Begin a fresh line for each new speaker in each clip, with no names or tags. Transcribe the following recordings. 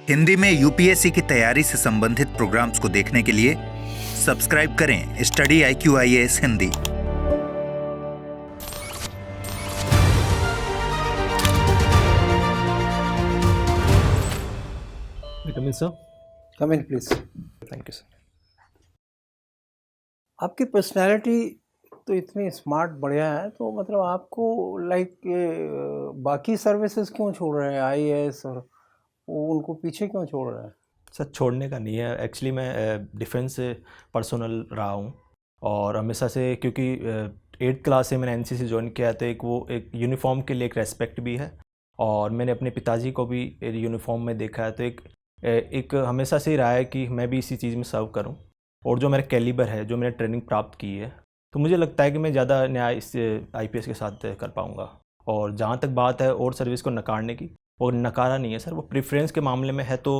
हिंदी में यूपीएससी की तैयारी से संबंधित प्रोग्राम्स को देखने के लिए सब्सक्राइब करें study IQ-IAS Hindi.
Come in, sir.
Come in, please.
Thank you, sir.
आपकी पर्सनैलिटी तो इतनी स्मार्ट बढ़िया है, तो मतलब आपको लाइक बाकी सर्विसेज क्यों छोड़ रहे हैं, IAS और उनको पीछे क्यों छोड़ रहे हैं?
सर छोड़ने का नहीं है, एक्चुअली मैं डिफेंस से पर्सनल रहा हूँ और हमेशा से, क्योंकि 8th क्लास से मैंने NCC ज्वाइन किया, तो एक यूनिफॉर्म के लिए एक रेस्पेक्ट भी है और मैंने अपने पिताजी को भी यूनिफॉर्म में देखा है, तो एक हमेशा से ही रहा है कि मैं भी इसी चीज़ में सर्व करूं और जो मेरा कैलिबर है, जो मैंने ट्रेनिंग प्राप्त की है, तो मुझे लगता है कि मैं ज़्यादा न्याय इस IPS के साथ कर पाऊंगा। और जहाँ तक बात है और सर्विस को नकारने की, वो नकारा नहीं है सर, वो प्रेफरेंस के मामले में है, तो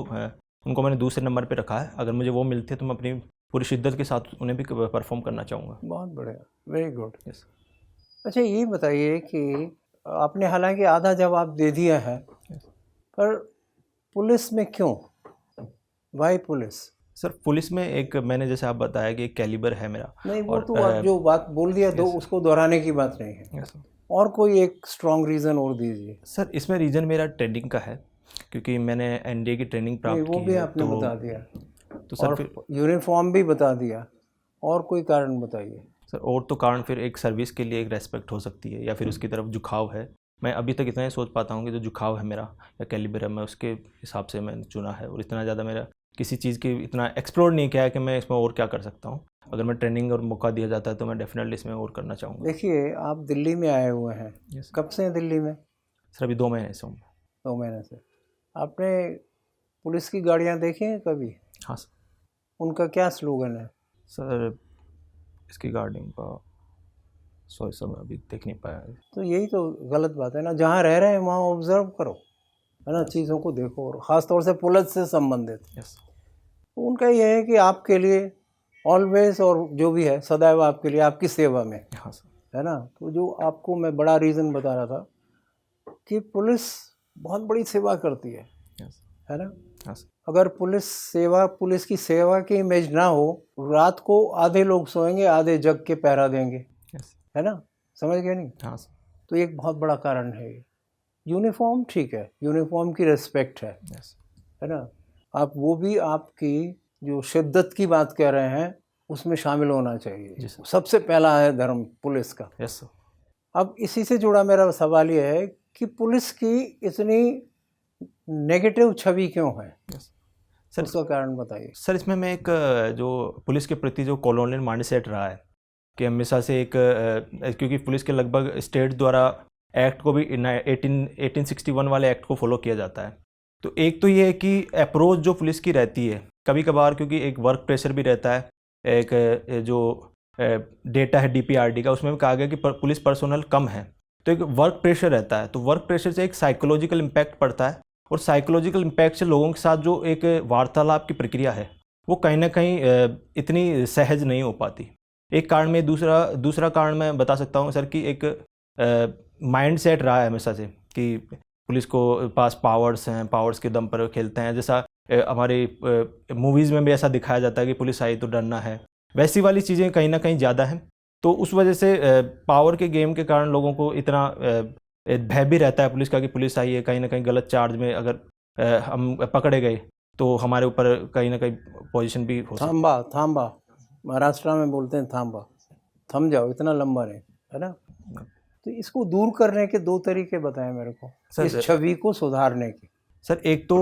उनको मैंने दूसरे नंबर पे रखा है। अगर मुझे वो मिलते हैं तो मैं अपनी पूरी शिद्दत के साथ उन्हें भी परफॉर्म करना चाहूँगा।
बहुत बढ़िया, वेरी गुड।
यस।
अच्छा, ये बताइए कि आपने हालांकि आधा जवाब दे दिया है, पर पुलिस में क्यों, वाई पुलिस?
सर पुलिस में एक, मैंने जैसे आप बताया कि एक कैलिबर है मेरा।
नहीं, वो तो आप जो बात बोल दिया दो, उसको दोहराने की बात नहीं है।
यस।
और कोई एक स्ट्रॉन्ग रीज़न और दीजिए।
सर इसमें रीज़न मेरा ट्रेनिंग का है, क्योंकि मैंने NDA की ट्रेनिंग प्राप्त
वो
की
भी
है,
आपने
तो
बता दिया,
तो सर
और
फिर
यूनिफॉर्म भी बता दिया, और कोई कारण बताइए।
सर और तो कारण फिर एक सर्विस के लिए एक रेस्पेक्ट हो सकती है, या फिर उसकी तरफ झुकाव है। मैं अभी तक इतना ही सोच पाता हूँ कि जो झुकाव है मेरा या कैलिबर है, मैं उसके हिसाब से मैंने चुना है, और इतना ज़्यादा मेरा किसी चीज़ की इतना एक्सप्लोर नहीं किया है कि मैं इसमें और क्या कर सकता हूँ। अगर मैं ट्रेनिंग और मौका दिया जाता है तो मैं डेफिनेटली इसमें और करना चाहूँगा।
देखिए, आप दिल्ली में आए हुए हैं।
Yes.
कब से हैं दिल्ली में?
सर अभी 2 महीने से हूँ।
2 महीने से। आपने पुलिस की गाड़ियाँ देखी हैं कभी?
हाँ सर।
उनका क्या स्लोगन है?
सर इसकी गार्डिंग का सॉरी सर, मैं अभी देख नहीं पाया।
तो यही तो गलत बात है ना, जहाँ रह रहे हैं वहाँ ऑब्जर्व करो, है ना, चीज़ों को देखो, और ख़ास तौर से पुलिस से संबंधित।
यस।
तो उनका ये है कि आपके लिए ऑलवेज, और जो भी है सदैव आपके लिए, आपकी सेवा में,
हाँ सर।
है ना। तो जो आपको मैं बड़ा रीज़न बता रहा था कि पुलिस बहुत बड़ी सेवा करती है,
यस।
है ना।
हाँ सर।
अगर पुलिस की सेवा की इमेज ना हो, रात को आधे लोग सोएंगे, आधे जग के पहरा देंगे,
यस।
है ना, समझ गए नहीं?
हाँ सर।
तो एक बहुत बड़ा कारण है ये। यूनिफॉर्म ठीक है, यूनिफॉर्म की रिस्पेक्ट है,
यस।
है ना। आप वो भी, आपकी जो शिद्दत की बात कह रहे हैं, उसमें शामिल होना चाहिए।
जी सर।
सबसे पहला है धर्म पुलिस का।
Yes sir.
अब इसी से जुड़ा मेरा सवाल ये है कि पुलिस की इतनी नेगेटिव छवि क्यों है?
Yes sir.
उसका कारण बताइए।
सर इसमें मैं एक, जो पुलिस के प्रति जो कॉलोनियल माइंडसेट रहा है कि हमेशा से एक, क्योंकि पुलिस के लगभग स्टेट द्वारा एक्ट को भी 1861 वाले एक्ट को फॉलो किया जाता है, तो एक तो ये है कि अप्रोच जो पुलिस की रहती है, कभी कभार क्योंकि एक वर्क प्रेशर भी रहता है, एक जो डेटा है DPRD का, उसमें भी कहा गया कि पुलिस पर्सोनल कम है, तो एक वर्क प्रेशर रहता है, तो वर्क प्रेशर से एक साइकोलॉजिकल इम्पैक्ट पड़ता है, और साइकोलॉजिकल इम्पैक्ट से लोगों के साथ जो एक वार्तालाप की प्रक्रिया है वो कहीं ना कहीं इतनी सहज नहीं हो पाती। एक कारण में, दूसरा कारण मैं बता सकता हूँ सर कि एक माइंड सेट रहा है हमेशा से कि पुलिस को पास पावर्स हैं, पावर्स के दम पर खेलते हैं, जैसा हमारे मूवीज़ में भी ऐसा दिखाया जाता है कि पुलिस आई तो डरना है, वैसी वाली चीज़ें कहीं ना कहीं ज़्यादा हैं। तो उस वजह से पावर के गेम के कारण लोगों को इतना भय भी रहता है पुलिस का कि पुलिस आई है, कहीं ना कहीं गलत चार्ज में अगर हम पकड़े गए तो हमारे ऊपर कहीं ना कहीं पोजीशन भी हो सकती है।
थांबा, महाराष्ट्र में बोलते हैं थांबा, थम जाओ, इतना लंबा नहीं, है ना। तो इसको दूर करने के 2 तरीके बताएं मेरे को, इस छवि को सुधारने के।
सर एक तो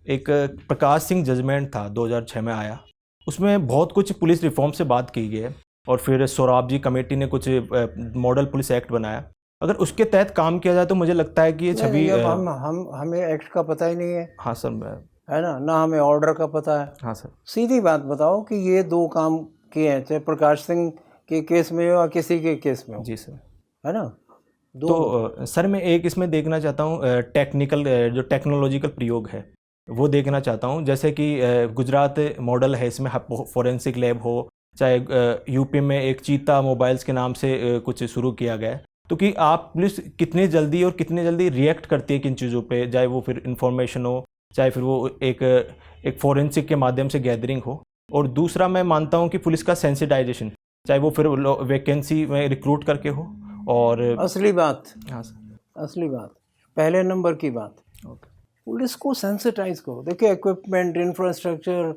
एक प्रकाश सिंह जजमेंट था 2006 में आया, उसमें बहुत कुछ पुलिस रिफॉर्म से बात की गई है, और फिर सोराब जी कमेटी ने कुछ मॉडल पुलिस एक्ट बनाया। अगर उसके तहत काम किया जाए तो मुझे लगता है कि ये छवि,
हमें एक्ट का पता ही नहीं है।
हाँ सर,
है ना हमें ऑर्डर का पता है।
हाँ सर।
सीधी बात बताओ कि ये 2 काम किए हैं, चाहे प्रकाश सिंह के केस में हो या किसी के केस में हो।
जी सर।
है ना।
तो सर मैं एक इसमें देखना चाहता हूँ, टेक्निकल जो टेक्नोलॉजिकल प्रयोग है वो देखना चाहता हूँ, जैसे कि गुजरात मॉडल है, इसमें फोरेंसिक लैब हो, चाहे यूपी में एक चीता मोबाइल्स के नाम से कुछ शुरू किया गया है, तो कि आप पुलिस कितने जल्दी रिएक्ट करती है किन चीज़ों पे, चाहे वो फिर इंफॉर्मेशन हो चाहे फिर वो एक फोरेंसिक के माध्यम से गैदरिंग हो। और दूसरा मैं मानता हूँ कि पुलिस का सेंसिटाइजेशन, चाहे वो फिर वैकेंसी में रिक्रूट करके हो। और
असली बात,
हाँ सर,
असली बात, पहले नंबर की बात,
ओके,
पुलिस को सेंसिटाइज करो। देखिए इक्विपमेंट, इंफ्रास्ट्रक्चर,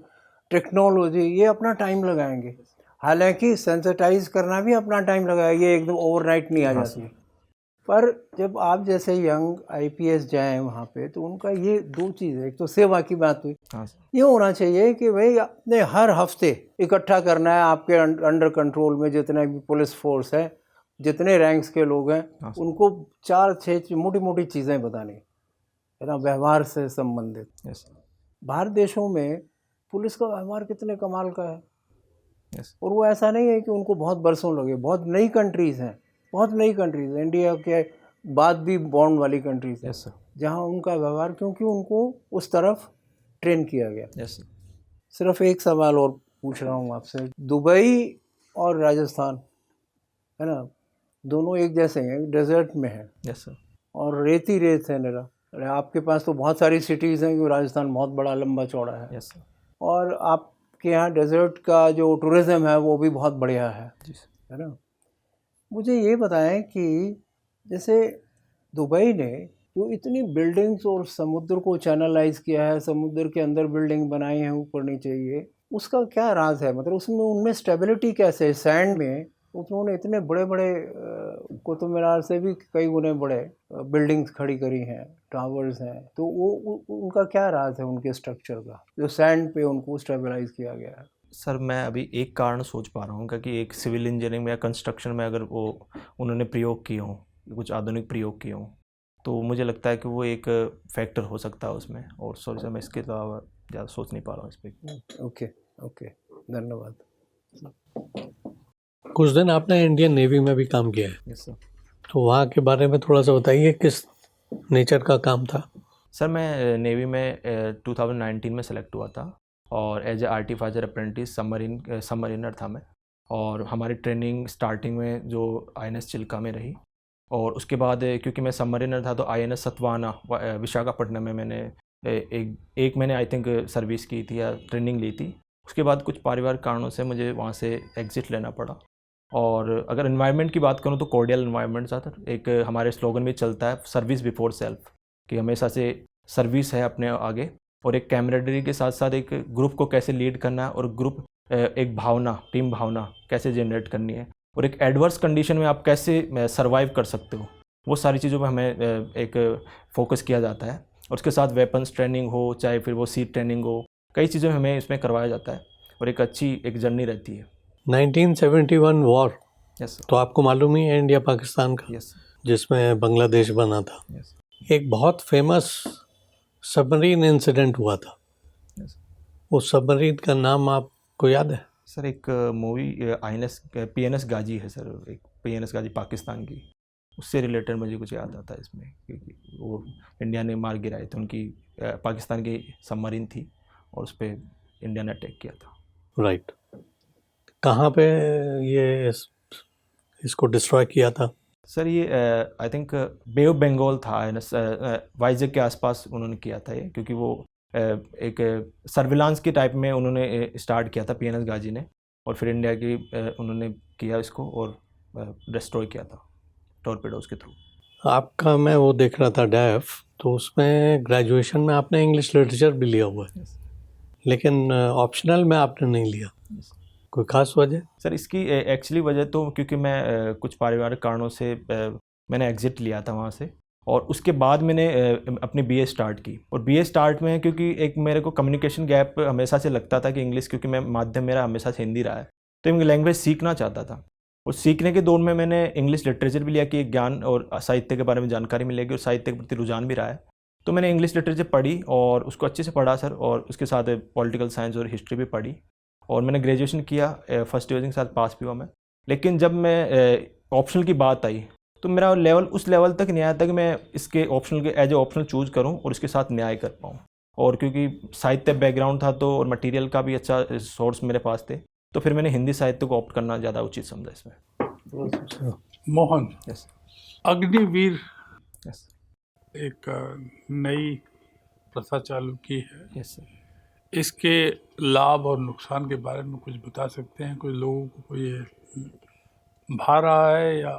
टेक्नोलॉजी, ये अपना टाइम लगाएंगे। हालांकि सेंसिटाइज करना भी अपना टाइम लगाएगा, ये एकदम ओवरनाइट नहीं आ
हाँ
जाती। पर जब आप जैसे यंग आईपीएस जाएं वहाँ पे, तो उनका ये दो चीज़ है, एक तो सेवा की बात हुई,
हाँ सर,
ये होना चाहिए कि भाई अपने हर हफ्ते इकट्ठा करना है आपके अंडर कंट्रोल में जितने भी पुलिस फोर्स है, जितने रैंक्स के लोग हैं,
हाँ सर,
उनको 4-6 मोटी मोटी चीज़ें बतानी है ना, व्यवहार से संबंधित।
यस
बाहर देशों में पुलिस का व्यवहार कितने कमाल का है,
यस
और वो ऐसा नहीं है कि उनको बहुत बरसों लगे। बहुत नई कंट्रीज़ हैं, बहुत नई कंट्रीज़, इंडिया के बाद भी बॉन्ड वाली कंट्रीज़ हैं,
यस सर,
जहाँ उनका व्यवहार, क्योंकि उनको उस तरफ ट्रेन किया गया।
यस सर,
सिर्फ एक सवाल और पूछ रहा हूँ आपसे, दुबई और राजस्थान है ना, दोनों एक जैसे हैं, डेजर्ट में हैं
यस सर,
और रेत ही रेत है मेरा। अरे आपके पास तो बहुत सारी सिटीज़ हैं, क्योंकि राजस्थान बहुत बड़ा लंबा चौड़ा है,
यस सर,
और आपके यहाँ डेजर्ट का जो टूरिज़्म है वो भी बहुत बढ़िया
जी सर,
है ना। मुझे ये बताएं कि जैसे दुबई ने जो इतनी बिल्डिंग्स और समुद्र को चैनलाइज किया है, समुद्र के अंदर बिल्डिंग बनाई है ऊपर नीचे, ये उसका क्या राज है? मतलब उसमें उनमें स्टेबिलिटी कैसे है? सैंड में उन्होंने इतने बड़े बड़े कुतुब मीनार से भी कई गुने बड़े बिल्डिंग्स खड़ी करी हैं, टावर्स हैं, तो उनका क्या राज है उनके स्ट्रक्चर का, जो सैंड पे उनको स्टेबलाइज किया गया है?
सर मैं अभी एक कारण सोच पा रहा हूँ कि एक सिविल इंजीनियरिंग में या कंस्ट्रक्शन में अगर वो उन्होंने प्रयोग किए हों, कुछ आधुनिक प्रयोग किए हों, तो मुझे लगता है कि वो एक फैक्टर हो सकता है उसमें। और सॉरी सर, मैं इसके अलावा ज़्यादा सोच नहीं पा रहा हूँ इस पर।
ओके ओके, धन्यवाद।
कुछ दिन आपने इंडियन नेवी में भी काम किया है,
यस सर।
तो वहाँ के बारे में थोड़ा सा बताइए, किस नेचर का काम था?
सर मैं नेवी में 2019 में सेलेक्ट हुआ था, और एज ए आर्टिफाइजर अप्रेंटिस सबमरीनर था मैं। और हमारी ट्रेनिंग स्टार्टिंग में जो INS चिल्का में रही, और उसके बाद क्योंकि मैं सबमरीनर था तो INS सतवाना विशाखापट्टनम में मैंने एक मैंने आई थिंक सर्विस की थी या ट्रेनिंग ली थी। उसके बाद कुछ पारिवारिक कारणों से मुझे वहाँ से एग्ज़िट लेना पड़ा। और अगर एनवायरनमेंट की बात करूँ तो कॉर्डियल एनवायरनमेंट था। एक हमारे स्लोगन भी चलता है, सर्विस बिफोर सेल्फ, कि हमेशा से सर्विस है अपने आगे, और एक कैमरेडरी के साथ साथ एक ग्रुप को कैसे लीड करना है, और ग्रुप एक भावना, टीम भावना कैसे जनरेट करनी है, और एक एडवर्स कंडीशन में आप कैसे सर्वाइव कर सकते हो, वो सारी चीज़ों में हमें एक फोकस किया जाता है। और उसके साथ वेपन्स ट्रेनिंग हो, चाहे फिर वो सी ट्रेनिंग हो, कई चीज़ें हमें इसमें करवाया जाता है, और एक अच्छी एक जर्नी रहती है।
1971 वॉर,
यस सर।
तो आपको मालूम ही है, इंडिया पाकिस्तान का,
यस
जिसमें बांग्लादेश बना था।
यस
एक बहुत फेमस सबमरीन इंसिडेंट हुआ था,
यस
उस सबमरीन का नाम आपको याद है?
सर, एक मूवी PNS गाजी है सर, एक PNS गाजी पाकिस्तान की, उससे रिलेटेड मुझे कुछ याद आता है इसमें, क्योंकि वो इंडिया ने मार गिराए थे, उनकी पाकिस्तान की सबमरीन थी, और उस पर इंडिया ने अटैक किया था।
राइट। कहाँ पे ये इसको डिस्ट्रॉय किया था?
सर ये I think bay of Bengal था, वाइजैक के आसपास उन्होंने किया था ये, क्योंकि वो एक सर्विलांस के टाइप में उन्होंने स्टार्ट किया था PNS गाजी ने, और फिर इंडिया की उन्होंने किया इसको और डिस्ट्रॉय किया था टॉर्पेडोज के थ्रू।
आपका मैं वो देख रहा था डैफ, तो उसमें ग्रेजुएशन में आपने इंग्लिश लिटरेचर भी लिया हुआ है, लेकिन ऑप्शनल में आपने नहीं लिया, कोई खास वजह?
सर इसकी एक्चुअली वजह तो क्योंकि मैं कुछ पारिवारिक कारणों से मैंने एग्ज़िट लिया था वहाँ से, और उसके बाद मैंने अपनी BA स्टार्ट की। और BA स्टार्ट में क्योंकि एक मेरे को कम्युनिकेशन गैप हमेशा से लगता था कि इंग्लिश, क्योंकि मैं माध्यम मेरा हमेशा से हिंदी रहा है, तो मैं लैंग्वेज सीखना चाहता था। और सीखने के दौर में मैंने इंग्लिश लिटरेचर भी लिया कि ज्ञान और साहित्य के बारे में जानकारी मिलेगी, और साहित्य के प्रति रुझान भी रहा है, तो मैंने इंग्लिश लिटरेचर पढ़ी और उसको अच्छे से पढ़ा सर, और उसके साथ पॉलिटिकल साइंस और हिस्ट्री भी पढ़ी, और मैंने ग्रेजुएशन किया, फर्स्ट डिवीजन के साथ पास भी हुआ मैं। लेकिन जब मैं ऑप्शनल की बात आई तो मेरा लेवल उस लेवल तक नहीं आया था कि मैं इसके ऑप्शनल के एज ए ऑप्शनल चूज़ करूं और इसके साथ न्याय कर पाऊं। और क्योंकि साहित्य बैकग्राउंड था तो, और मटेरियल का भी अच्छा सोर्स मेरे पास थे, तो फिर मैंने हिंदी साहित्य को ऑप्ट करना ज़्यादा उचित समझा इसमें।
मोहन,
यस
अग्निवीर
यस
एक नई प्रथा चालू की है,
यस सर।
इसके लाभ और नुकसान के बारे में कुछ बता सकते हैं? कुछ लोगों को ये भा रहा है या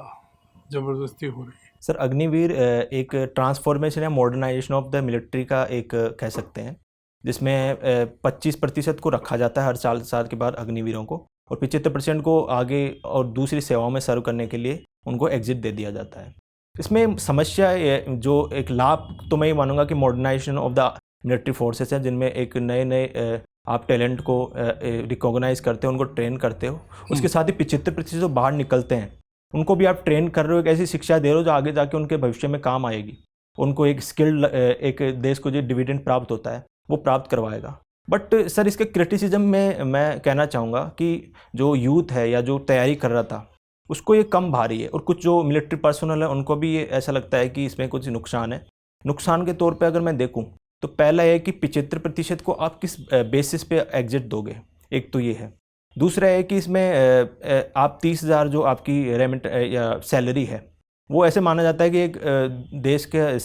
ज़बरदस्ती हो रही है?
सर अग्निवीर एक ट्रांसफॉर्मेशन या मॉडर्नाइजेशन ऑफ द मिलिट्री का एक कह सकते हैं, जिसमें 25% को रखा जाता है हर साल के बाद अग्निवीरों को, और 75% को आगे और दूसरी सेवाओं में सर्व करने के लिए उनको एग्जिट दे दिया जाता है। इसमें समस्या जो एक लाभ तो मैं ये मानूंगा कि modernisation of the military forces है, जिनमें एक नए नए आप टैलेंट को रिकॉग्नाइज करते हो, उनको ट्रेन करते हो। उसके साथ ही 75% जो बाहर निकलते हैं उनको भी आप ट्रेन कर रहे हो, एक ऐसी शिक्षा दे रहे हो जो आगे जाके उनके भविष्य में काम आएगी। उनको एक स्किल्ड, एक देश को जो डिविडेंड प्राप्त होता है वो प्राप्त करवाएगा। बट सर इसके क्रिटिसिज्म में मैं कहना चाहूँगा कि जो यूथ है या जो तैयारी कर रहा था उसको ये कम भारी है, और कुछ जो मिलिट्री पर्सनल है उनको भी ये ऐसा लगता है कि इसमें कुछ नुकसान है। नुकसान के तौर पे अगर मैं देखूं तो पहला है कि 75% को आप किस बेसिस पे एग्जिट दोगे, एक तो ये है। दूसरा है कि इसमें आप 30,000 जो आपकी रेमिट या सैलरी है वो ऐसे माना जाता है कि एक देश के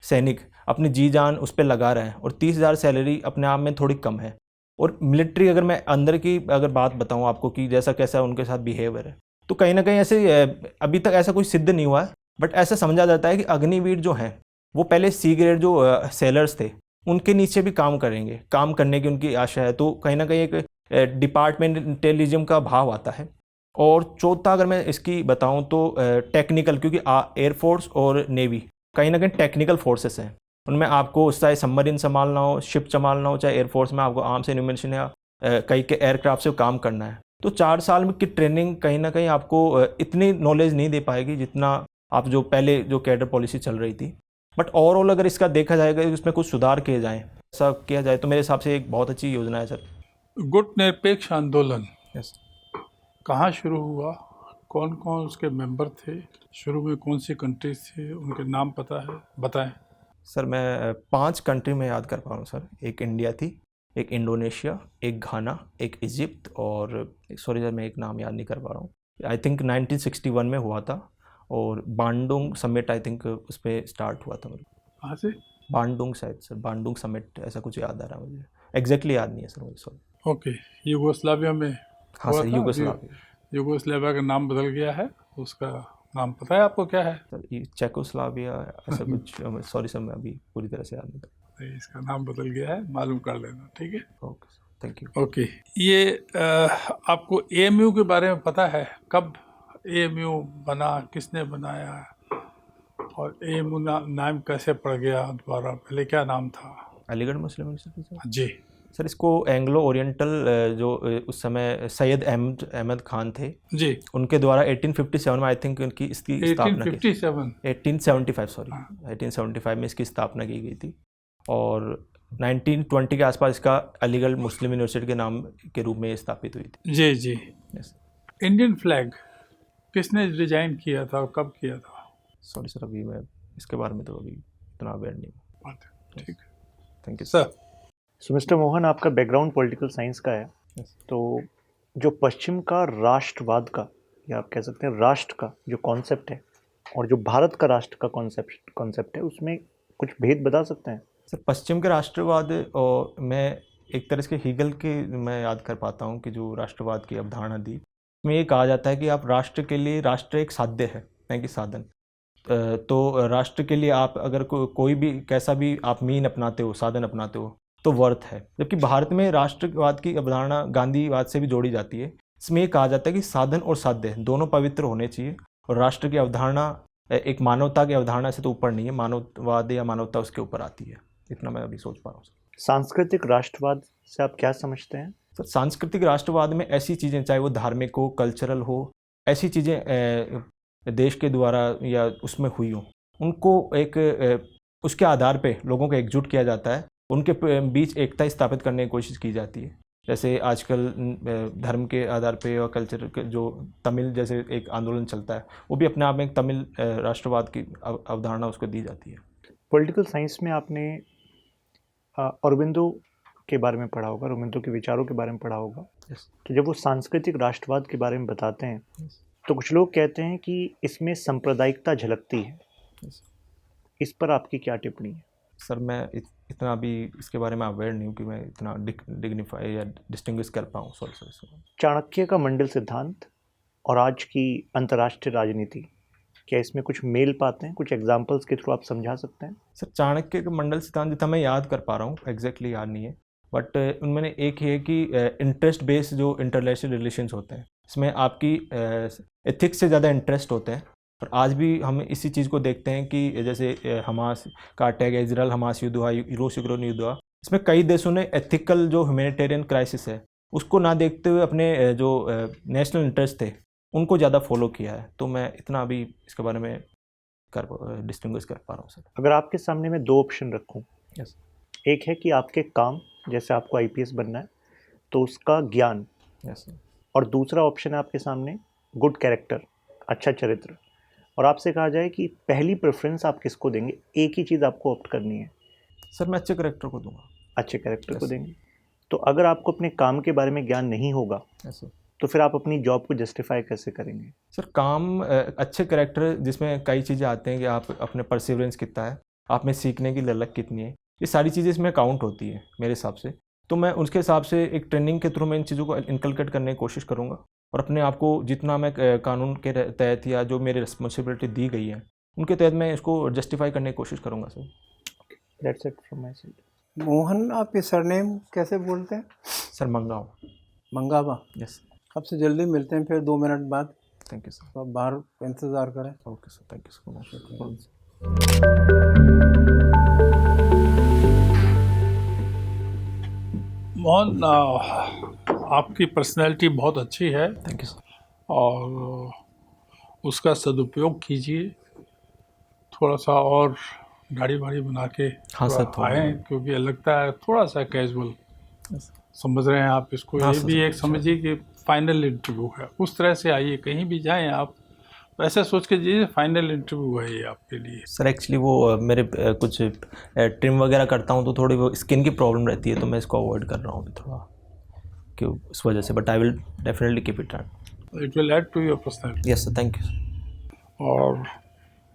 सैनिक अपनी जी जान उस पर लगा रहे हैं, और 30,000 सैलरी अपने आप में थोड़ी कम है। और मिलिट्री अगर मैं अंदर की अगर बात बताऊं आपको कि जैसा कैसा उनके साथ बिहेवियर है, तो कहीं ना कहीं ऐसे अभी तक ऐसा कोई सिद्ध नहीं हुआ है, बट ऐसा समझा जाता है कि अग्निवीर जो हैं वो पहले सी ग्रेड जो सेलर्स थे उनके नीचे भी काम करेंगे, काम करने की उनकी आशा है। तो कहीं ना कहीं एक डिपार्टमेंटलिज्म का भाव आता है। और चौथा अगर मैं इसकी बताऊं तो टेक्निकल, क्योंकि एयरफोर्स और नेवी कहीं ना कहीं टेक्निकल फोर्सेस हैं, उनमें आपको चाहे सबमरीन संभालना हो, शिप संभालना हो, चाहे एयरफोर्स में आपको आर्म्स एनिमेशन या कई के एयरक्राफ्ट से काम करना है। तो 4 साल में की ट्रेनिंग कहीं ना कहीं आपको इतनी नॉलेज नहीं दे पाएगी जितना आप जो पहले जो कैडर पॉलिसी चल रही थी। बट ओवरऑल अगर इसका देखा जाएगा कि उसमें कुछ सुधार किए जाएँ, ऐसा किया जाए तो मेरे हिसाब से एक बहुत अच्छी योजना है सर।
गुट निरपेक्ष आंदोलन
यस
कहाँ शुरू हुआ, कौन कौन उसके मेंबर थे, शुरू में कौन सी कंट्रीज थे, उनके नाम पता है, बताएं।
सर मैं 5 कंट्री में याद कर पा रहा हूँ सर। एक इंडिया थी, एक इंडोनेशिया, एक घाना, एक इजिप्ट, और सॉरी सर मैं एक नाम याद नहीं कर पा रहा हूँ। आई थिंक 1961 में हुआ था, और बांडुंग समिट आई थिंक उस पर स्टार्ट हुआ था।
कहाँ से?
बांडुंग शायद सर, बांडुंग समिट ऐसा कुछ याद आ रहा है मुझे, एग्जैक्टली याद नहीं है सर मुझे, सॉरी।
ओके, यूगोस्लाविया में
हाँ
हुआ
सर,
था?
यूगोस्लाविया।
यूगोस्लाविया का नाम बदल गया है, उसका नाम पता है आपको क्या है?
सर ये चेकोस्लाविया ऐसा कुछ, सॉरी सर मैं अभी पूरी तरह से याद नहीं कर।
नहीं, इसका नाम बदल गया है, मालूम कर लेना, ठीक है?
Okay sir, thank you.
Okay, ये आपको एएमयू के बारे में पता है? कब एएमयू बना, किसने बनाया, और एएमयू नाम कैसे पड़ गया दोबारा? पहले क्या नाम था?
अलीगढ़ मुस्लिम यूनिवर्सिटी सर।
जी
सर इसको एंग्लो ओरिएंटल जो उस समय सैयद अहमद खान थे
जी,
उनके द्वारा 1857 में आई थिंक उनकी इसकी स्थापना की।
1857
1875 सॉरी,
हाँ।
1875 में इसकी स्थापना की गई थी, और 1920 के आसपास इसका अलीगढ़ मुस्लिम यूनिवर्सिटी के नाम के रूप में स्थापित हुई थी।
जी जी।
यस
इंडियन फ्लैग किसने डिजाइन किया था और कब किया था?
सॉरी सर अभी मैं इसके बारे में तो अभी इतना अवेयर नहीं हूँ।
बात है, ठीक है
thank you
sir.
So mister Mohan, आपका बैकग्राउंड पॉलिटिकल साइंस का है,
Yes.
तो जो पश्चिम का राष्ट्रवाद का, या आप कह सकते हैं राष्ट्र का जो कॉन्सेप्ट है, और जो भारत का राष्ट्र का कॉन्सेप्ट है, उसमें कुछ भेद बता सकते हैं?
सर पश्चिम के राष्ट्रवाद, और मैं एक तरह से हेगल के मैं याद कर पाता हूँ कि जो राष्ट्रवाद की अवधारणा दी, में ये कहा जाता है कि आप राष्ट्र के लिए, राष्ट्र एक साध्य है नहीं कि साधन। तो राष्ट्र के लिए आप अगर कोई भी कैसा भी आप मीन अपनाते हो, साधन अपनाते हो, तो वर्थ है। जबकि भारत में राष्ट्रवाद की अवधारणा गांधीवाद से भी जोड़ी जाती है। इसमें ये कहा जाता है कि साधन और साध्य दोनों पवित्र होने चाहिए, और राष्ट्र की अवधारणा एक मानवता की अवधारणा से तो ऊपर नहीं है, मानववाद या मानवता उसके ऊपर आती है। इतना मैं अभी सोच पा रहा हूँ।
सांस्कृतिक राष्ट्रवाद से आप क्या समझते हैं?
सर सांस्कृतिक राष्ट्रवाद में ऐसी चीज़ें, चाहे वो धार्मिक हो, कल्चरल हो, ऐसी चीज़ें देश के द्वारा या उसमें हुई हो, उनको एक उसके आधार पे लोगों को एकजुट किया जाता है, उनके बीच एकता स्थापित करने की कोशिश की जाती है। जैसे आजकल धर्म के आधार पे और कल्चर के जो तमिल जैसे एक आंदोलन चलता है, वो भी अपने आप में एक तमिल राष्ट्रवाद की अवधारणा उसको दी जाती है।
पॉलिटिकल साइंस में आपने अरबिंदो के बारे में पढ़ा होगा, अरबिंदो के विचारों के बारे में पढ़ा होगा।
Yes.
तो जब वो सांस्कृतिक राष्ट्रवाद के बारे में बताते हैं,
Yes.
तो कुछ लोग कहते हैं कि इसमें सांप्रदायिकता झलकती है।
Yes.
इस पर आपकी क्या टिप्पणी है?
सर मैं इतना अभी इसके बारे में अवेयर नहीं हूँ कि मैं इतना डिग्निफाई या डिस्टिंग्विश कर पाऊँ। Sorry sir.
चाणक्य का मंडल सिद्धांत और आज की अंतर्राष्ट्रीय राजनीति, क्या इसमें कुछ मेल पाते हैं? कुछ एग्जांपल्स के थ्रू आप समझा सकते हैं?
सर चाणक्य का मंडल सिद्धांत जितना मैं याद कर पा रहा हूँ, एग्जैक्टली याद नहीं है, बट उनमें एक है कि इंटरेस्ट बेस्ड जो इंटरनेशनल रिलेशंस होते हैं, इसमें आपकी एथिक्स से ज़्यादा इंटरेस्ट होते हैं। और आज भी हम इसी चीज़ को देखते हैं कि जैसे हमास का अटैक, इजराइल हमास युद्ध हुआ, रूस यूक्रेन युद्ध हुआ, इसमें कई देशों ने एथिकल जो ह्यूमैनिटेरियन क्राइसिस है उसको ना देखते हुए अपने जो नेशनल इंटरेस्ट थे उनको ज़्यादा फॉलो किया है। तो मैं इतना अभी इसके बारे में डिस्टिंग्विश कर पा रहा हूँ सर।
अगर आपके सामने मैं दो ऑप्शन रखूं,
यस।
एक है कि आपके काम, जैसे आपको आईपीएस बनना है तो उसका ज्ञान,
यस सर।
और दूसरा ऑप्शन है आपके सामने गुड कैरेक्टर, अच्छा चरित्र, और आपसे कहा जाए कि पहली प्रेफरेंस आप किसको देंगे, एक ही चीज़ आपको ऑप्ट करनी है।
सर मैं अच्छे करेक्टर को दूंगा।
अच्छे कैरेक्टर को
Yes.
देंगे। तो अगर आपको अपने काम के बारे में ज्ञान नहीं होगा
यस सर।
तो फिर आप अपनी जॉब को जस्टिफाई कैसे करेंगे?
सर काम अच्छे करेक्टर जिसमें कई चीज़ें आते हैं कि आप अपने परसिवरेंस कितना है, आप में सीखने की ललक कितनी है, ये सारी चीज़ें इसमें काउंट होती है मेरे हिसाब से। तो मैं उसके हिसाब से एक ट्रेनिंग के थ्रू मैं इन चीज़ों को इनकलकेट करने की कोशिश करूँगा और अपने आप को जितना मैं कानून के तहत या जो मेरी रिस्पॉन्सिबिलिटी दी गई है उनके तहत मैं इसको जस्टिफाई करने की कोशिश करूँगा sir.
That's it from my side.
Mohan, आप ये सरनेम कैसे बोलते हैं?
सर मंगाओ।
मंगावा।
यस।
आपसे जल्दी मिलते हैं फिर 2 मिनट बाद।
Thank you sir.
तो आप बाहर इंतज़ार करें।
Okay sir, thank you so much.
Mohan, आपकी पर्सनैलिटी बहुत अच्छी है
थैंक यू सर।
और उसका सदुपयोग कीजिए। थोड़ा सा और दाढ़ी वाड़ी बना के
हाँ सर, थोड़ा।
आए, क्योंकि लगता है थोड़ा सा कैजुअल समझ रहे हैं आप इसको।
हाँ
ये
सर,
भी एक
अच्छा।
समझिए कि फाइनल इंटरव्यू है, उस तरह से आइए। कहीं भी जाएं आप वैसे सोच के जाइए फाइनल इंटरव्यू है ये आपके लिए।
सर एक्चुअली वो मेरे कुछ ट्रिम वगैरह करता हूँ तो थोड़ी वो स्किन की प्रॉब्लम रहती है, तो मैं इसको अवॉइड कर रहा हूँ अभी थोड़ा कि उस वजह से, but I will definitely keep it.
It will add to your personality.
Yes sir, thank you.
और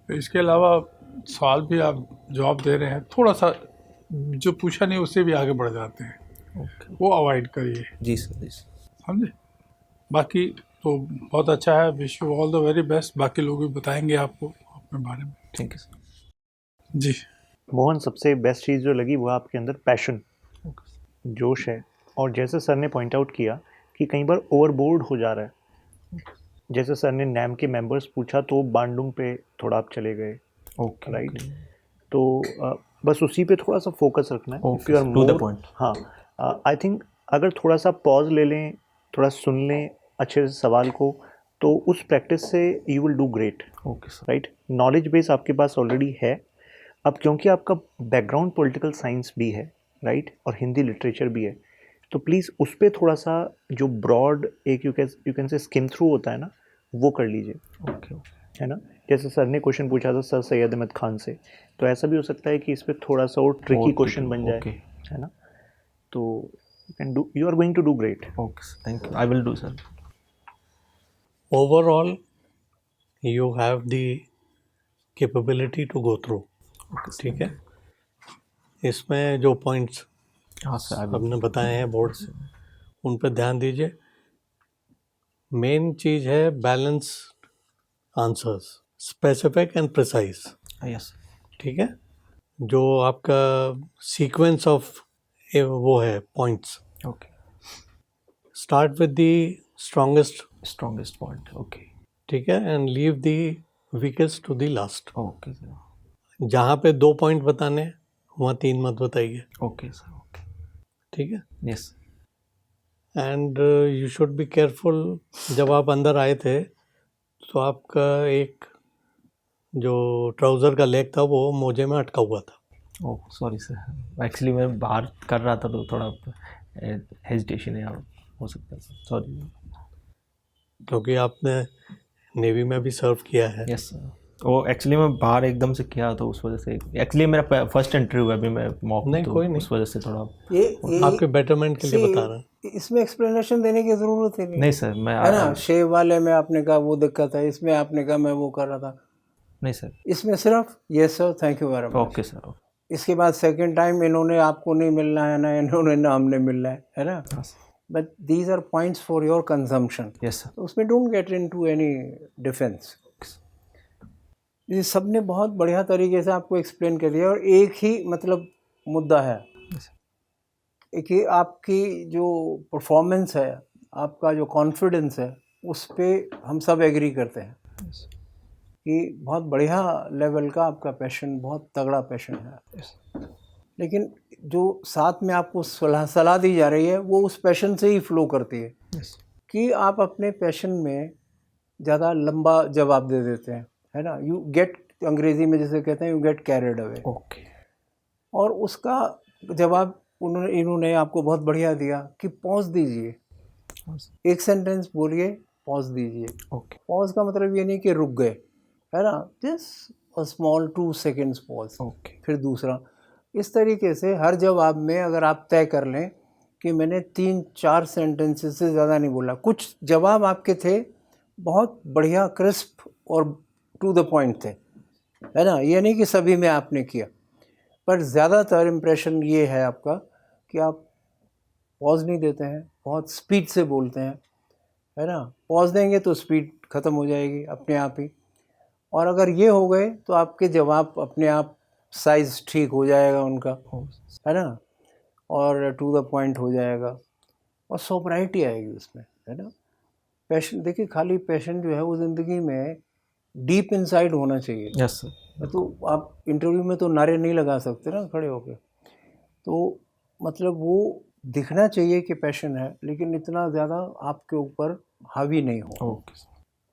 इसके अलावा सवाल भी आप जवाब दे रहे हैं, थोड़ा सा जो पूछा नहीं उससे भी आगे बढ़ जाते हैं,
ओके
वो अवॉइड करिए।
जी सर, जी सर।
समझे? बाकी तो बहुत अच्छा है। Wish you all the very best. बाकी लोग भी बताएंगे आपको अपने बारे में।
Thank you sir.
जी
मोहन, सबसे बेस्ट चीज़ जो लगी वो आपके अंदर पैशन, जोश है। और जैसे सर ने पॉइंट आउट किया कि कई बार ओवरबोर्ड हो जा रहा है। जैसे सर ने नैम के मेंबर्स पूछा तो बांडुंग पे थोड़ा आप चले गए,
ओके
राइट? तो बस उसी पे थोड़ा सा फोकस रखना है।
Okay,
If you are
sir. To the
more-
point.
हाँ, आई थिंक अगर थोड़ा सा पॉज ले लें, थोड़ा सुन लें अच्छे से सवाल को, तो उस प्रैक्टिस से you will do great,
okay sir.
Right? Knowledge base आपके पास ऑलरेडी है। अब क्योंकि आपका बैकग्राउंड पॉलिटिकल साइंस भी है, राइट, और हिंदी लिटरेचर भी है, तो प्लीज़ उस पर थोड़ा सा जो ब्रॉड एक you can say skim through होता है ना, वो कर लीजिए,
ओके
है ना? जैसे सर ने क्वेश्चन पूछा था सर सैयद अहमद खान से, तो ऐसा भी हो सकता है कि इस पर थोड़ा सा और ट्रिकी क्वेश्चन बन जाए,
ओके
है ना? तो you are going to do great.
Okay sir, thank you, I will do sir.
overall you have the capability to go through, ठीक है? इसमें जो पॉइंट्स
हाँ सर, आई विल।
आपने बताए हैं बोर्ड से, उन पर ध्यान दीजिए। मेन चीज़ है balance answers, specific and precise,
yes
ठीक है? जो आपका सीक्वेंस ऑफ वो है points,
okay.
Start with the strongest
point, okay
ठीक है, and leave the weakest to the last.
Okay sir,
जहाँ पे 2 पॉइंट बताने हैं, वहाँ 3 मत बताइए,
ओके सर, ओके।
ठीक है?
Yes
and you should be careful. जब आप अंदर आए थे तो आपका एक जो ट्राउज़र का लेग था वो मोजे में अटका हुआ था।
ओह सॉरी सर, एक्चुअली मैं बाहर कर रहा था तो थोड़ा हेजिटेशन है, हो सकता है सर, सॉरी।
क्योंकि आपने नेवी में भी सर्व किया है।
यस सर, वो एक्चुअली मैं बाहर एकदम से किया तो उस वजह से, एक्चुअली मेरा फर्स्ट इंटरव्यू है अभी, मैं मॉक
नहीं,
तो
कोई नहीं।
उस वजह से थोड़ा।
ये
आपके बेटरमेंट के लिए
see,
बता रहा हूँ।
इसमें एक्सप्लेनेशन देने की ज़रूरत ही नहीं
नहीं सर, मैं
है ना। शेव वाले में आपने कहा वो दिक्कत है, इसमें आपने कहा मैं वो कर रहा था,
नहीं सर,
इसमें सिर्फ yes sir, thank you very much.
Okay sir.
इसके बाद सेकंड टाइम इन्होंने आपको नहीं मिलना है ना इन्होंने ना हमने मिलना है ना.
हाँ sir.
But these are points for your consumption.
Yes sir.
तो उसमें don't get into any defence. ये सब ने बहुत बढ़िया तरीके से आपको एक्सप्लेन कर दिया और एक ही मतलब मुद्दा है कि आपकी जो परफॉर्मेंस है, आपका जो कॉन्फिडेंस है, उस पे हम सब एग्री करते हैं कि बहुत बढ़िया लेवल का आपका पैशन, बहुत तगड़ा पैशन है. लेकिन जो साथ में आपको सलाह दी जा रही है वो उस पैशन से ही फ्लो करती है कि आप अपने पैशन में ज़्यादा लंबा जवाब दे देते हैं, है ना. यू गेट, अंग्रेज़ी में जैसे कहते हैं, you get carried away.
Okay.
और उसका जवाब इन्होंने आपको बहुत बढ़िया दिया कि पॉज दीजिए, एक सेंटेंस बोलिए, पॉज दीजिए.
ओके.
पॉज का मतलब ये नहीं कि रुक गए, है ना. Just a small 2 seconds pause.
Okay.
फिर दूसरा. इस तरीके से हर जवाब में अगर आप तय कर लें कि मैंने 3-4 सेंटेंसेस से ज़्यादा नहीं बोला. कुछ जवाब आपके थे बहुत बढ़िया, क्रिस्प और टू द पॉइंट थे, है ना. ये नहीं कि सभी में आपने किया, पर ज़्यादातर इम्प्रेशन ये है आपका कि आप पॉज नहीं देते हैं, बहुत स्पीड से बोलते हैं, है ना. पॉज देंगे तो स्पीड ख़त्म हो जाएगी अपने आप ही. और अगर ये हो गए तो आपके जवाब अपने आप साइज़ ठीक हो जाएगा उनका, है ना, और टू द पॉइंट हो जाएगा और सोबराइटी आएगी उसमें, है ना. पैशन, देखिए खाली पैशन जो है वो ज़िंदगी में डीप इनसाइड होना चाहिए.
Yes sir.
तो आप इंटरव्यू में तो नारे नहीं लगा सकते ना खड़े होके. तो मतलब वो दिखना चाहिए कि पैशन है, लेकिन इतना ज़्यादा आपके ऊपर हावी नहीं हो.
ओके.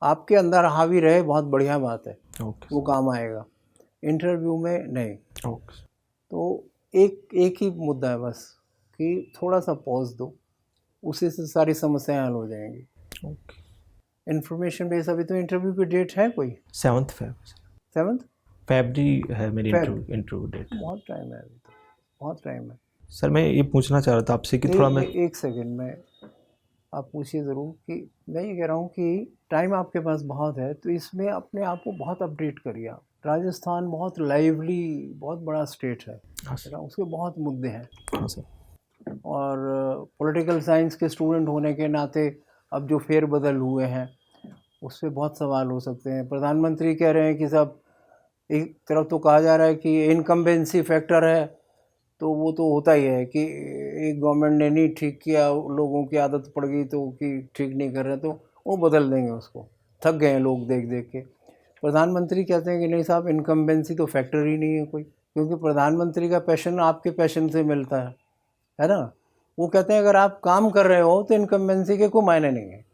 आपके अंदर हावी रहे, बहुत बढ़िया बात है,
ओके.
वो काम आएगा. इंटरव्यू में नहीं.
ओके.
तो एक ही मुद्दा है बस कि थोड़ा सा पॉज दो, उसी से सारी समस्याएं हल हो जाएंगी.
ओके.
Information base. अभी तो इंटरव्यू की डेट है कोई
7 फेब.
7
फरवरी है मेरी
Feb.
Interview date.
बहुत टाइम है अभी तो, बहुत टाइम है.
सर मैं ये पूछना चाह रहा था आपसे कि थोड़ा मैं
एक सेकंड में आप पूछिए ज़रूर. कि मैं ये कह रहा हूँ कि टाइम आपके पास बहुत है, तो इसमें अपने आप को बहुत अपडेट करिए आप. राजस्थान बहुत लाइवली, बहुत बड़ा स्टेट है,
हाँ
है ना, उसके बहुत मुद्दे हैं.
हाँ सर.
और पॉलिटिकल साइंस के स्टूडेंट होने के नाते अब जो फेरबदल हुए हैं उस पर बहुत सवाल हो सकते हैं. प्रधानमंत्री कह रहे हैं कि साहब, एक तरफ तो कहा जा रहा है कि इनकम्बेंसी फैक्टर है, तो वो तो होता ही है कि एक गवर्नमेंट ने नहीं ठीक किया, लोगों की आदत पड़ गई तो कि ठीक नहीं कर रहे, तो वो बदल देंगे उसको. थक गए हैं लोग देख देख के. प्रधानमंत्री कहते हैं कि नहीं साहब, इनकम्बेंसी तो फैक्टर ही नहीं है कोई, क्योंकि प्रधानमंत्री का पैशन आपके पैशन से मिलता है ना. वो कहते हैं अगर आप काम कर रहे हो तो इनकम्बेंसी के कोई मायने नहीं है.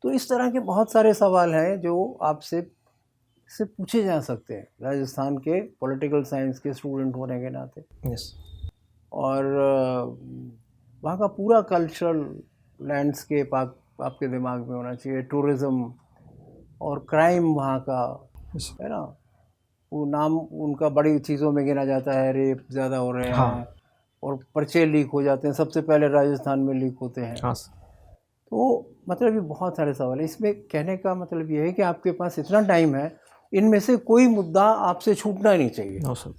तो इस तरह के बहुत सारे सवाल हैं जो आपसे से पूछे जा सकते हैं राजस्थान के पॉलिटिकल साइंस के स्टूडेंट होने के नाते.
यस.
और वहाँ का पूरा कल्चरल लैंडस्केप आपके दिमाग में होना चाहिए. टूरिज़्म और क्राइम वहाँ का, है ना, वो नाम उनका बड़ी चीज़ों में गिना जाता है. रेप ज़्यादा हो रहे हैं.
हाँ.
और पर्चे लीक हो जाते हैं, सबसे पहले राजस्थान में लीक होते हैं.
हाँ सर.
तो मतलब ये बहुत सारे सवाल हैं. इसमें कहने का मतलब ये है कि आपके पास इतना टाइम है, इनमें से कोई मुद्दा आपसे छूटना नहीं चाहिए.
No sir.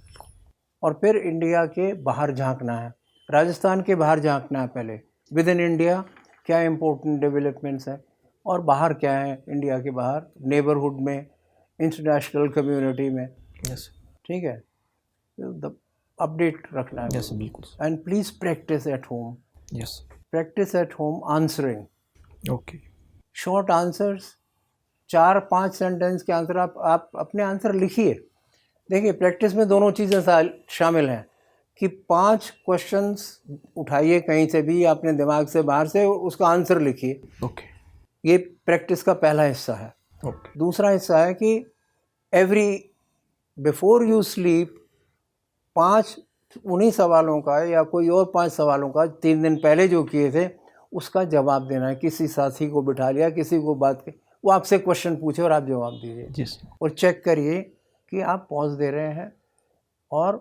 और फिर इंडिया के बाहर झांकना है, राजस्थान के बाहर झांकना है पहले. विद इन इंडिया क्या इम्पोर्टेंट डेवलपमेंट्स हैं और बाहर क्या है, इंडिया के बाहर, नेबरहुड में, इंटरनेशनल कम्युनिटी में.
यस.
ठीक है, अपडेट रखना है.
यस बिल्कुल.
And please practice at home.
Yes.
Practice at home answering.
Okay.
Short answers, 4-5 sentence के आंसर. आप अपने आंसर लिखिए. देखिए प्रैक्टिस में दोनों चीज़ें शामिल हैं कि 5 क्वेश्चंस उठाइए कहीं से भी अपने दिमाग से बाहर से, उसका आंसर लिखिए.
ओके.
ये प्रैक्टिस का पहला हिस्सा है.
ओके.
दूसरा हिस्सा है कि बिफोर यू स्लीप 5 उन्हीं सवालों का या कोई और 5 सवालों का 3 दिन पहले जो किए थे उसका जवाब देना है. किसी साथी को बिठा लिया, किसी को बात की, वो आपसे क्वेश्चन पूछे और आप जवाब दीजिए.
जी सर.
और चेक करिए कि आप पॉज दे रहे हैं और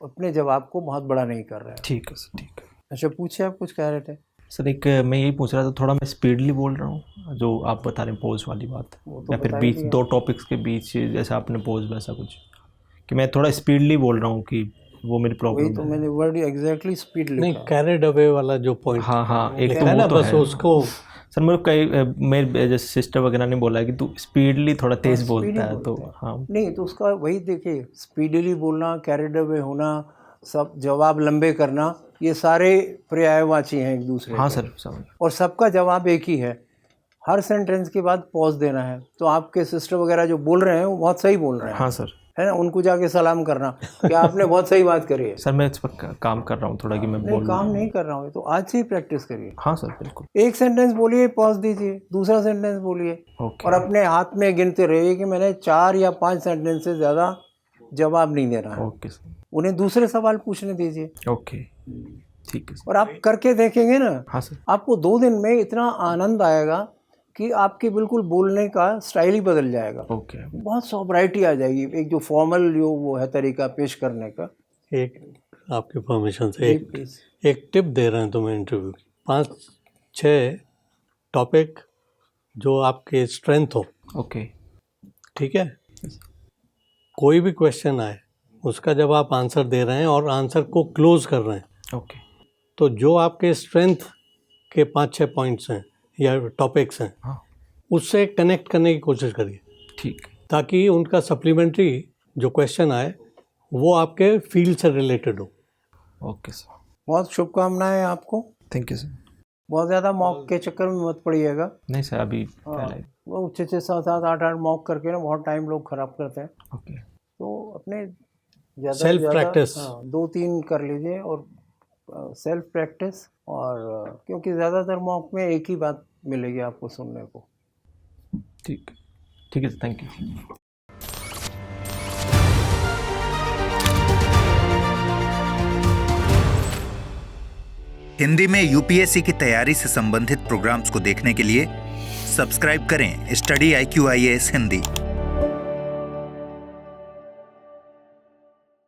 अपने जवाब को बहुत बड़ा नहीं कर रहे हैं.
ठीक है सर. ठीक है.
अच्छा पूछिए, आप कुछ कह रहे थे.
सर एक मैं यही पूछ रहा था, थोड़ा मैं स्पीडली बोल रहा हूँ जो आप बता रहे हैं पोज वाली बात,
वो तो
या फिर
बता ही
बीच
दिया.
2 टॉपिक्स के बीच जैसे आपने पोज वैसा कुछ, कि मैं थोड़ा स्पीडली बोल रहा हूँ कि वो मेरी
वही
प्रॉब्लम
तो
है।
मैंने वर्ड एग्जैक्टली स्पीड
नहीं,
लिखा।
कैरिड अवे वाला जो पॉइंट
हाँ हाँ, एक तो
है
वो
ना,
तो
बस
है
उसको
सर। मेरे कई मेरे जैसे सिस्टर वगैरह ने बोला है कि तू स्पीडली थोड़ा तेज बोलता है, तो हाँ
नहीं तो उसका वही देखिए, स्पीडली बोलना, कैरिड अवे होना, सब जवाब लंबे करना, ये सारे पर्यायवाची हैं एक दूसरे
हाँ
के।
सर समझ।
और सबका जवाब एक ही है, हर सेंटेंस के बाद पॉज देना है। तो आपके सिस्टर वगैरह जो बोल रहे हैं वो बहुत सही बोल रहे हैं,
हाँ सर।
है ना, उनको जाके सलाम करना कि आपने बहुत सही बात करी है।
सर मैं इस पर काम कर रहा हूँ थोड़ा कि मैं
नहीं,
बोलूँ।
काम नहीं कर रहा हूँ, तो आज से ही प्रैक्टिस करिए।
हाँ सर बिल्कुल।
एक सेंटेंस बोलिए, पॉज दीजिए, दूसरा सेंटेंस बोलिए,
ओके
और अपने हाथ में गिनते रहिए कि मैंने 4 या 5 सेंटेंस से ज़्यादा जवाब नहीं देना है।
Okay sir.
उन्हें दूसरे सवाल पूछने दीजिए,
ओके ठीक है सर।
और आप करके देखेंगे ना,
हाँ सर।
आपको 2 दिन में इतना आनंद आएगा कि आपके बिल्कुल बोलने का स्टाइल ही बदल जाएगा।
ओके
बहुत सॉब्राइटी आ जाएगी, एक जो फॉर्मल जो वो है तरीका पेश करने का।
एक आपके परमिशन से
जी,
एक
प्लीज।
एक टिप दे रहे हैं तुम्हें इंटरव्यू की। 5-6 टॉपिक जो आपके स्ट्रेंथ हो,
ओके
ठीक है। कोई भी क्वेश्चन आए उसका जब आप आंसर दे रहे हैं और आंसर को क्लोज कर रहे हैं,
ओके
तो जो आपके स्ट्रेंथ के 5-6 पॉइंट्स हैं या टॉपिक्स हैं,
हाँ
उससे कनेक्ट करने की कोशिश करिए,
ठीक।
ताकि उनका सप्लीमेंट्री जो क्वेश्चन आए वो आपके फील्ड से रिलेटेड हो।
Okay sir.
बहुत शुभकामनाएं आपको।
Thank you sir.
बहुत ज़्यादा मॉक के चक्कर में मत पड़िएगा।
नहीं सर अभी
हाँ,
पहले।
वो 6-6, 7-7, 8-8 मॉक करके ना बहुत टाइम लोग खराब करते हैं।
ओके
तो अपने ज़्यादा से
Self
ज़्यादा,
practice।
हाँ, 2-3 कर लीजिए, और सेल्फ प्रैक्टिस, और क्योंकि ज़्यादातर मॉक में एक ही बात मिलेगी आपको सुनने को।
ठीक है सर, थैंक यू।
हिंदी में यूपीएससी की तैयारी से संबंधित प्रोग्राम्स को देखने के लिए सब्सक्राइब करें स्टडी IQ IAS हिंदी।